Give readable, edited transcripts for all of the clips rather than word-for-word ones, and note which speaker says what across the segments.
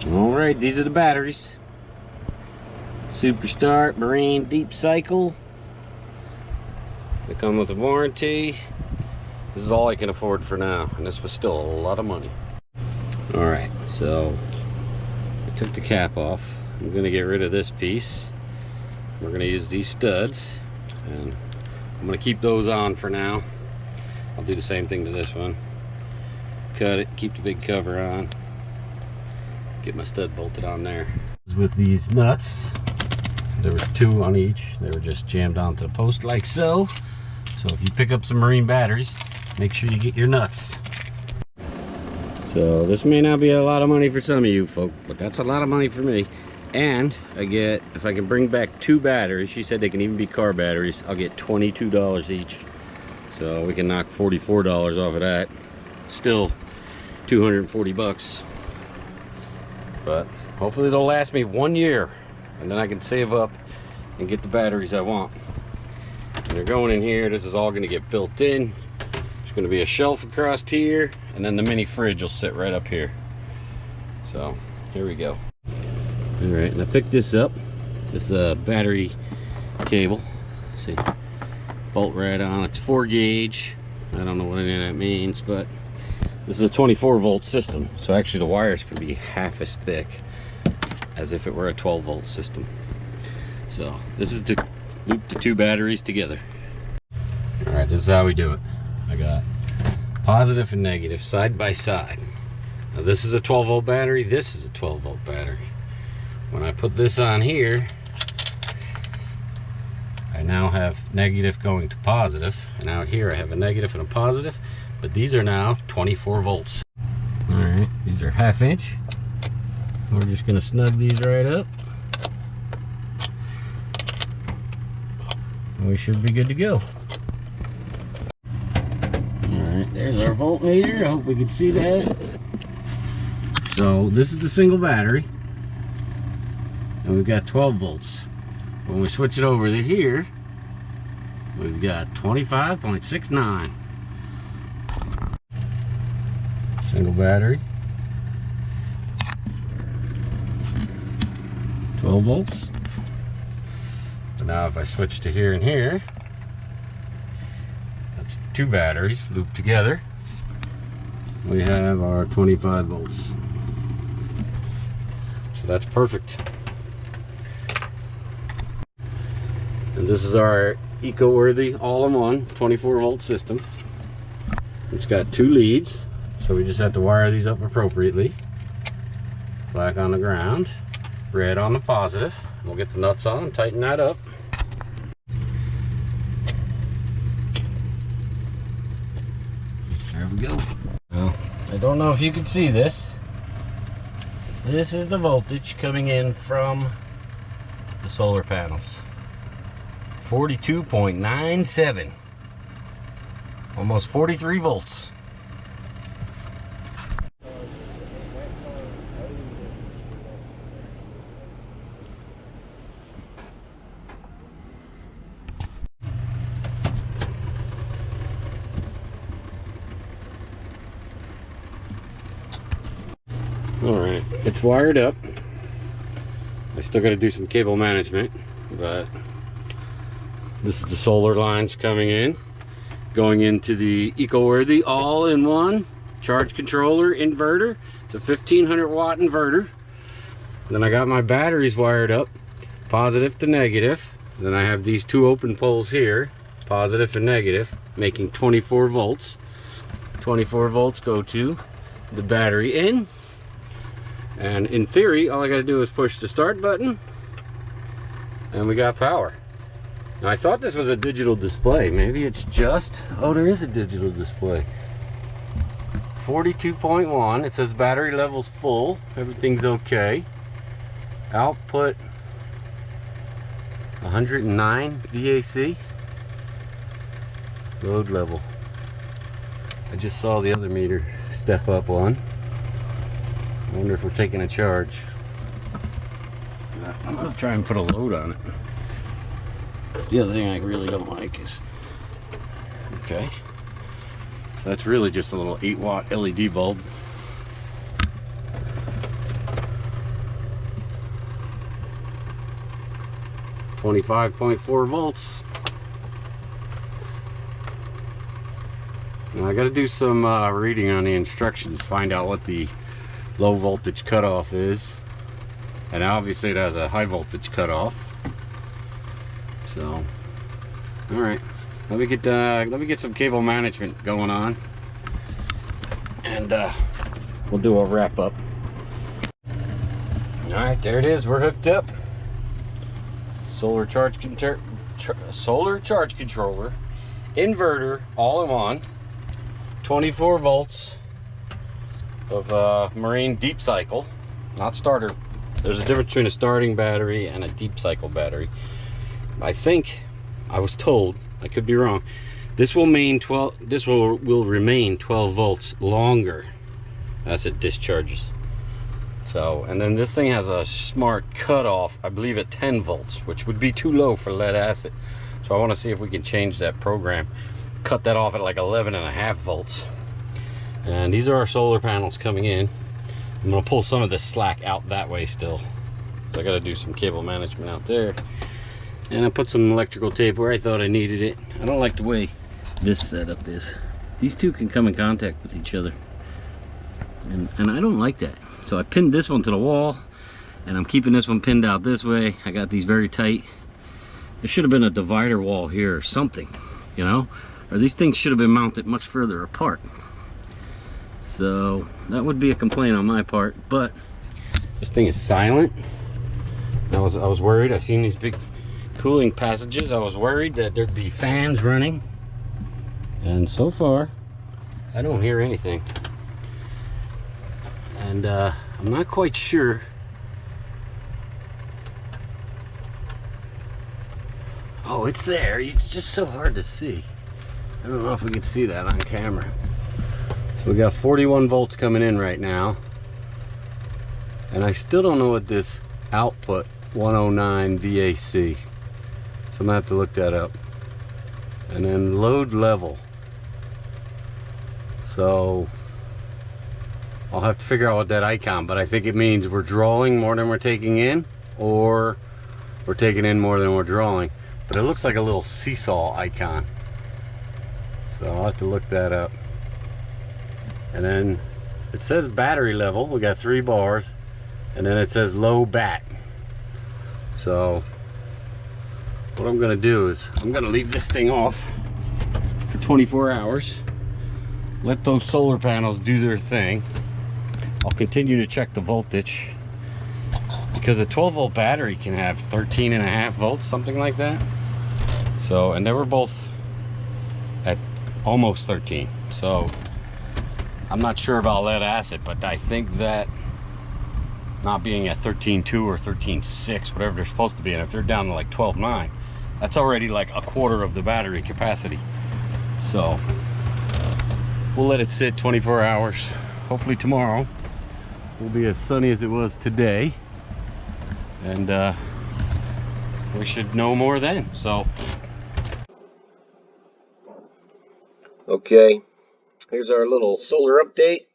Speaker 1: All right, these are the batteries. Super Start, Marine, Deep Cycle. They come with a warranty. This is all I can afford for now, and this was still a lot of money. All right, so I took the cap off. I'm gonna get rid of this piece. We're gonna use these studs, and I'm gonna keep those on for now. I'll do the same thing to this one. Cut it, keep the big cover on. Get my stud bolted on there. With these nuts, there were 2 on each. They were just jammed onto the post like so. So if you pick up some Marine batteries, make sure you get your nuts. So this may not be a lot of money for some of you folk, but that's a lot of money for me. And I get, if I can bring back 2 batteries, she said they can even be car batteries, I'll get $22 each. So we can knock $44 off of that. Still 240 bucks. But hopefully they'll last me 1 year, and then I can save up and get the batteries I want. And they're going in here. This is all going to get built in. There's going to be a shelf across here, and then the mini fridge will sit right up here. So here we go. All right, and I picked this up. This battery cable. See, bolt right on. It's 4 gauge. I don't know what any of that means, but this is a 24 volt system. So actually the wires can be half as thick as if it were a 12 volt system. So this is to loop the 2 batteries together. All right, this is how we do it. I got positive and negative side by side. Now this is a 12 volt battery, this is a 12 volt battery. When I put this on here, I now have negative going to positive, and out here I have a negative and a positive, but these are now 24 volts. All right, these are 1/2 inch. We're just gonna snug these right up. And we should be good to go. All right, there's our voltmeter. I hope we can see that. So this is the single battery, and we've got 12 volts. When we switch it over to here, we've got 25.69. Single battery, 12 volts. But now if I switch to here and here, that's 2 batteries looped together. We have our 25 volts. So that's perfect. And this is our eco-worthy all-in-one 24 volt system. It's got 2 leads, so we just have to wire these up appropriately. Black on the ground, red on the positive. We'll get the nuts on and tighten that up. There we go. Well, I don't know if you can see this. This is the voltage coming in from the solar panels. 42.97, almost 43 volts. All right, it's wired up. I still got to do some cable management, but this is the solar lines coming in, going into the eco-worthy all-in-one charge controller inverter. It's a 1500 watt inverter. Then I got my batteries wired up, positive to negative. Then I have these 2 open poles here, positive and negative, making 24 volts. 24 volts go to the battery in. And in theory, all I got to do is push the start button, and we got power. Now I thought this was a digital display. Maybe it's just, oh, there is a digital display. 42.1, it says battery level's full, everything's okay. Output 109 VAC. Load level. I just saw the other meter step up one. I wonder if we're taking a charge. I'm gonna try and put a load on it. The other thing I really don't like is, okay, so that's really just a little 8 watt LED bulb. 25.4 volts. Now I got to do some reading on the instructions, find out what the low voltage cutoff is, and obviously it has a high voltage cutoff. So, all right, let me get some cable management going on, and we'll do a wrap up. All right, there it is. We're hooked up. Solar charge controller, inverter, all in one. 24 volts of marine deep cycle, not starter. There's a difference between a starting battery and a deep cycle battery. I think, I was told, I could be wrong, this will remain 12 volts longer as it discharges. So, and then this thing has a smart cutoff, I believe at 10 volts, which would be too low for lead acid. So I want to see if we can change that program, cut that off at like 11.5 volts. And these are our solar panels coming in. I'm gonna pull some of the slack out that way still. So I gotta do some cable management out there. And I put some electrical tape where I thought I needed it. I don't like the way this setup is. These two can come in contact with each other. And I don't like that. So I pinned this one to the wall, and I'm keeping this one pinned out this way. I got these very tight. There should have been a divider wall here or something, you know? Or these things should have been mounted much further apart. So that would be a complaint on my part, but this thing is silent. I was worried. I seen these big cooling passages. I was worried that there'd be fans running, and so far I don't hear anything. And I'm not quite sure. Oh, it's there. It's just so hard to see. I don't know if we can see that on camera. So we got 41 volts coming in right now. And I still don't know what this output 109 VAC. So I'm gonna have to look that up. And then load level. So I'll have to figure out what that icon, but I think it means we're drawing more than we're taking in, or we're taking in more than we're drawing. But it looks like a little seesaw icon. So I'll have to look that up. And then it says battery level. We got 3 bars. And then it says low bat. So what I'm gonna do is I'm gonna leave this thing off for 24 hours. Let those solar panels do their thing. I'll continue to check the voltage, because a 12 volt battery can have 13.5 volts, something like that. So, and they were both at almost 13. So I'm not sure about lead acid, but I think that not being at 13.2 or 13.6, whatever they're supposed to be, and if they're down to like 12.9, that's already like a quarter of the battery capacity. So we'll let it sit 24 hours. Hopefully tomorrow will be as sunny as it was today, and we should know more then. So okay, here's our little solar update.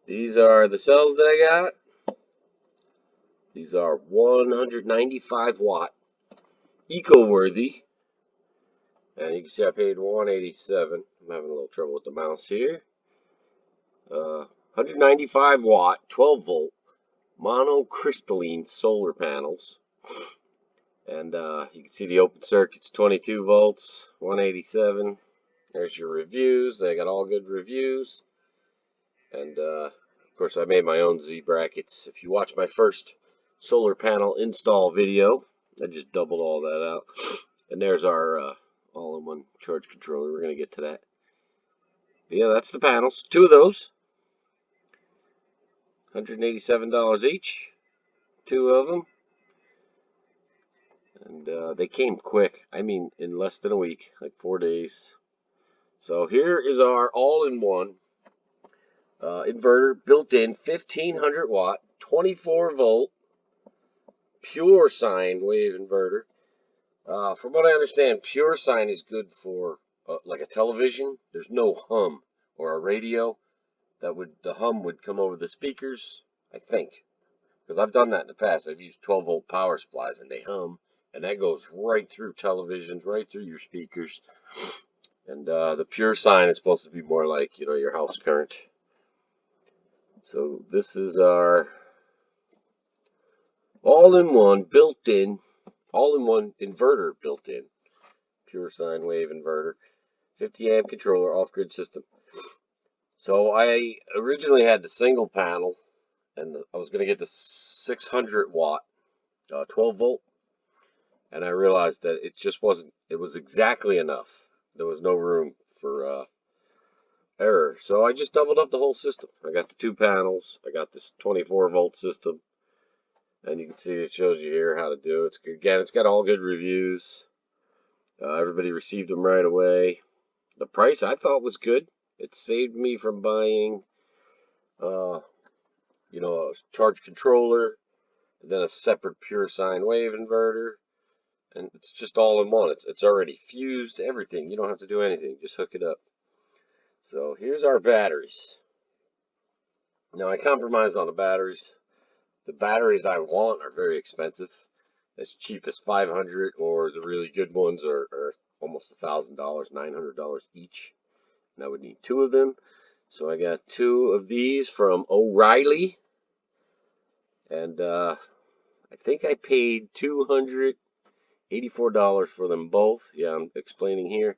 Speaker 1: These are the cells that I got. These are 195 watt, eco-worthy, and you can see I paid $187. I'm having a little trouble with the mouse here. 195 watt, 12 volt, monocrystalline solar panels. And you can see the open circuit's 22 volts, 187. There's your reviews. They got all good reviews. And of course I made my own Z brackets. If you watch my first solar panel install video, I just doubled all that out. And there's our all-in-one charge controller. We're going to get to that. But yeah, that's the panels. 2 of those. $187 each. 2 of them. And they came quick. I mean, in less than a week, like 4 days. So here is our all-in-one inverter, built-in 1500 watt, 24 volt, pure sine wave inverter. From what I understand, pure sine is good for like a television. There's no hum, or a radio that would, the hum would come over the speakers, I think, because I've done that in the past. I've used 12 volt power supplies and they hum.
Speaker 2: and that goes right through televisions, right through your speakers. And the pure sine is supposed to be more like, you know, your house current. So this is our all-in-one built-in, all-in-one inverter built-in, pure sine wave inverter, 50 amp controller, off-grid system. So I originally had the single panel, and I was going to get the 600 watt, 12 volt, and I realized that it just wasn't, it was exactly enough. There was no room for error. So I just doubled up the whole system. I got the 2 panels, I got this 24 volt system, and you can see it shows you here how to do it. Again, it's got all good reviews. Everybody received them right away. The price I thought was good. It saved me from buying, you know, a charge controller, and then a separate pure sine wave inverter, and it's just all in one. It's already fused, everything. You don't have to do anything. Just hook it up. So here's our batteries. Now I compromised on the batteries. The batteries I want are very expensive. As cheap as $500, or the really good ones are almost $1,000, $900 each. And I would need 2 of them. So I got 2 of these from O'Reilly. And I think I paid $284 for them both. Yeah, I'm explaining here.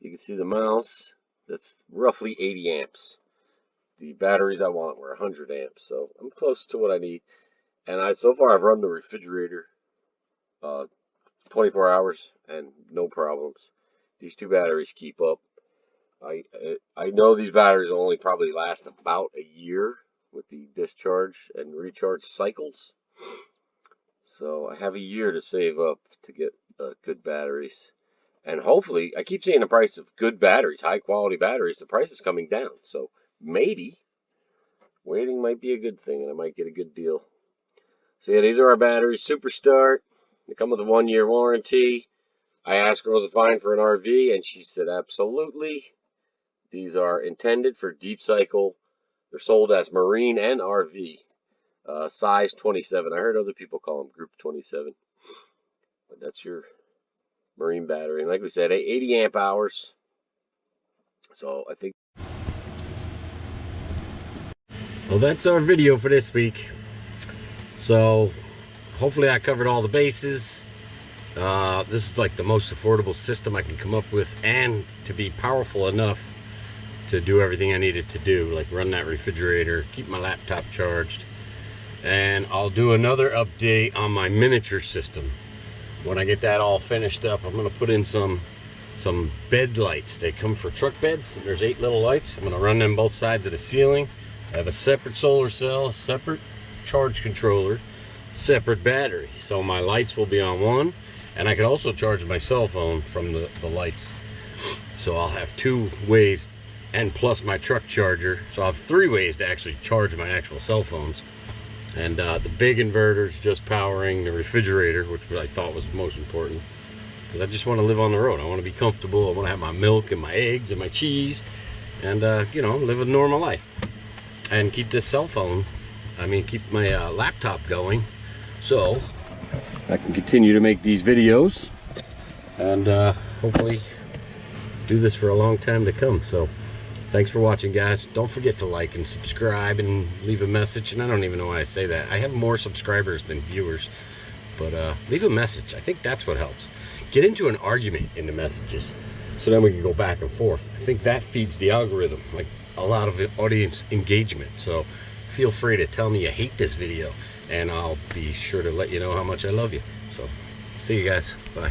Speaker 2: You can see the mouse. That's roughly 80 amps. The batteries I want were 100 amps. So I'm close to what I need. And so far I've run the refrigerator 24 hours and no problems. These 2 batteries keep up. I know these batteries only probably last about a year with the discharge and recharge cycles. So I have a year to save up to get good batteries. And hopefully, I keep seeing the price of good batteries, high quality batteries, the price is coming down. So maybe waiting might be a good thing and I might get a good deal. So yeah, these are our batteries, Super Start. They come with a 1-year warranty. I asked her was it fine for an RV, and she said absolutely. These are intended for deep cycle. They're sold as marine and RV. Size 27. I heard other people call them Group 27. But that's your marine battery. And like we said, 80 amp hours. So I think.
Speaker 1: Well, that's our video for this week. So hopefully I covered all the bases. This is like the most affordable system I can come up with, and to be powerful enough to do everything I needed to do, like run that refrigerator, keep my laptop charged. And I'll do another update on my miniature system. When I get that all finished up, I'm going to put in some bed lights. They come for truck beds. There's 8 little lights. I'm going to run them both sides of the ceiling. I have a separate solar cell, separate charge controller, separate battery. So my lights will be on one, and I can also charge my cell phone from the lights. So I'll have 2 ways, and plus my truck charger. So I'll have 3 ways to actually charge my actual cell phones. And the big inverter is just powering the refrigerator, which I thought was most important, because I just want to live on the road. I want to be comfortable. I want to have my milk and my eggs and my cheese, and you know, live a normal life, and keep this cell phone, keep my laptop going, so I can continue to make these videos, and hopefully do this for a long time to come. So thanks for watching, guys. Don't forget to like and subscribe and leave a message. And I don't even know why I say that. I have more subscribers than viewers, but leave a message. I think that's what helps. Get into an argument in the messages, so then we can go back and forth. I think that feeds the algorithm, like a lot of audience engagement. So feel free to tell me you hate this video, and I'll be sure to let you know how much I love you. So see you guys. Bye.